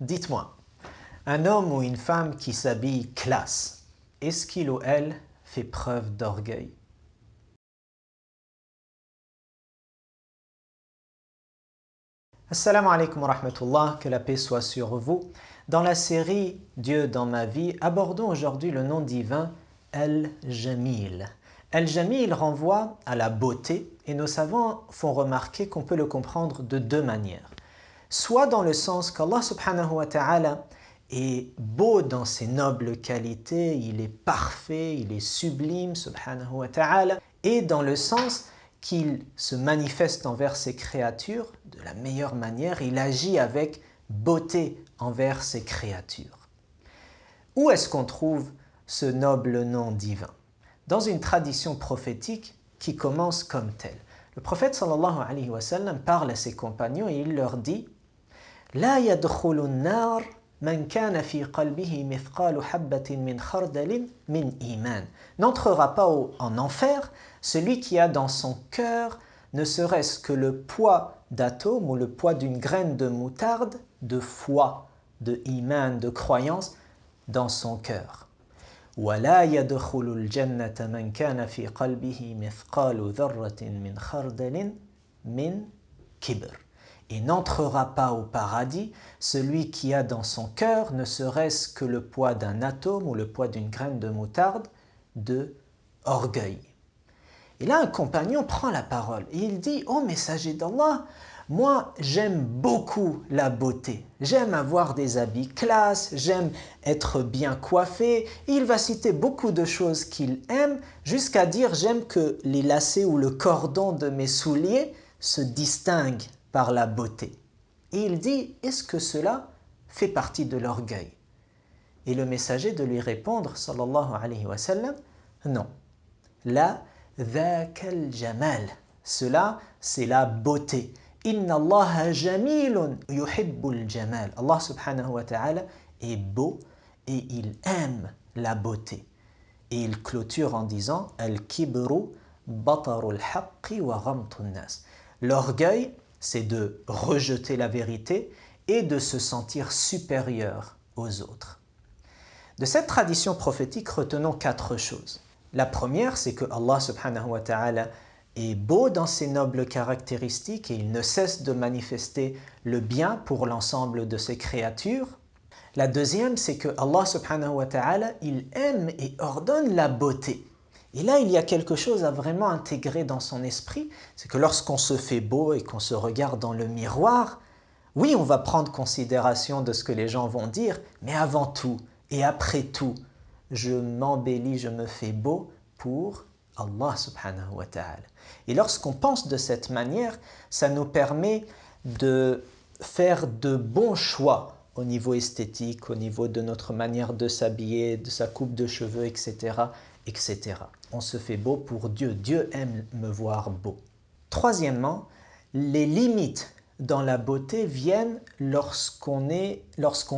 Dites-moi, un homme ou une femme qui s'habille classe, est-ce qu'il ou elle fait preuve d'orgueil? Assalamu alaikum wa rahmatullah, que la paix soit sur vous. Dans la série Dieu dans ma vie, abordons aujourd'hui le nom divin Al-Jamil. Al-Jamil renvoie à la beauté et nos savants font remarquer qu'on peut le comprendre de deux manières. Soit dans le sens qu'Allah subhanahu wa ta'ala est beau dans ses nobles qualités, il est parfait, il est sublime subhanahu wa ta'ala, et dans le sens qu'il se manifeste envers ses créatures de la meilleure manière, il agit avec beauté envers ses créatures. Où est-ce qu'on trouve ce noble nom divin? Dans une tradition prophétique qui commence comme telle. Le prophète sallallahu alayhi wa sallam parle à ses compagnons et il leur dit لا يدخل النار من كان في قلبه مثقال حبة من خردل من إيمان. N'entrera pas en enfer celui qui a dans son cœur ne serait-ce que le poids d'atome ou le poids d'une graine de moutarde, de foi, de iman, de croyance dans son cœur. ولا يدخل الجنة من كان في قلبه مثقال ذرة من خردل من كبر. Et n'entrera pas au paradis celui qui a dans son cœur ne serait-ce que le poids d'un atome ou le poids d'une graine de moutarde de orgueil. Et là, un compagnon prend la parole et il dit « Ô messager d'Allah, moi j'aime beaucoup la beauté, j'aime avoir des habits classe, j'aime être bien coiffé. » Et il va citer beaucoup de choses qu'il aime jusqu'à dire « J'aime que les lacets ou le cordon de mes souliers se distinguent par la beauté. » Et il dit, est-ce que cela fait partie de l'orgueil? Et le messager de lui répondre, sallallahu alayhi wa sallam, non. La dhakal jamal. Cela, c'est la beauté. Inna Allah jamilun yuhibbul jamal. Allah subhanahu wa ta'ala est beau et il aime la beauté. Et il clôture en disant, al-kibru batarul haqqi wa ghamtun nas. L'orgueil, c'est de rejeter la vérité et de se sentir supérieur aux autres. De cette tradition prophétique, retenons quatre choses. La première, c'est que Allah subhanahu wa ta'ala est beau dans ses nobles caractéristiques et il ne cesse de manifester le bien pour l'ensemble de ses créatures. La deuxième, c'est que Allah subhanahu wa ta'ala, il aime et ordonne la beauté. Et là, il y a quelque chose à vraiment intégrer dans son esprit, c'est que lorsqu'on se fait beau et qu'on se regarde dans le miroir, oui, on va prendre considération de ce que les gens vont dire, mais avant tout et après tout, je m'embellis, je me fais beau pour Allah subhanahu wa ta'ala. Et lorsqu'on pense de cette manière, ça nous permet de faire de bons choix au niveau esthétique, au niveau de notre manière de s'habiller, de sa coupe de cheveux, etc., etc. On se fait beau pour Dieu. Dieu aime me voir beau. Troisièmement, les limites dans la beauté viennent lorsqu'on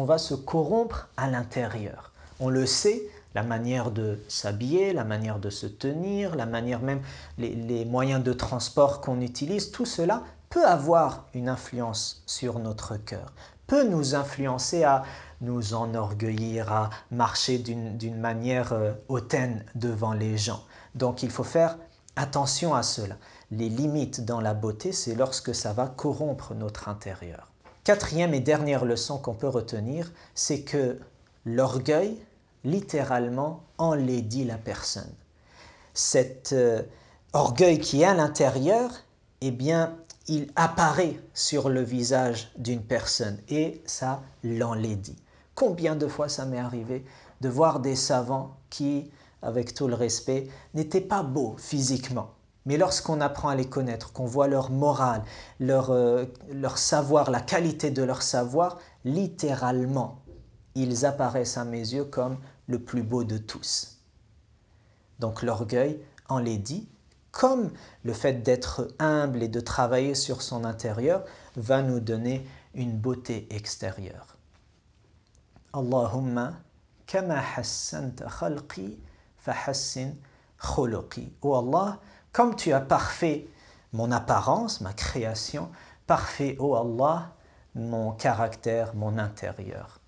va se corrompre à l'intérieur. On le sait, la manière de s'habiller, la manière de se tenir, la manière même, les moyens de transport qu'on utilise, tout cela peut avoir une influence sur notre cœur, peut nous influencer à nous enorgueillir, à marcher d'une manière hautaine devant les gens. Donc il faut faire attention à cela. Les limites dans la beauté, c'est lorsque ça va corrompre notre intérieur. Quatrième et dernière leçon qu'on peut retenir, c'est que l'orgueil, littéralement, enlaidit la personne. Cet orgueil qui est à l'intérieur, eh bien, il apparaît sur le visage d'une personne et ça l'enlaidit. Combien de fois ça m'est arrivé de voir des savants qui, avec tout le respect, n'étaient pas beaux physiquement. Mais lorsqu'on apprend à les connaître, qu'on voit leur morale, leur savoir, la qualité de leur savoir, littéralement, ils apparaissent à mes yeux comme le plus beau de tous. Donc l'orgueil enlaidit, comme le fait d'être humble et de travailler sur son intérieur va nous donner une beauté extérieure. Allahumma kama hassanta khalqi fahassin khuluqi. Oh Allah, comme tu as parfait mon apparence, ma création, parfait, oh Allah, mon caractère, mon intérieur.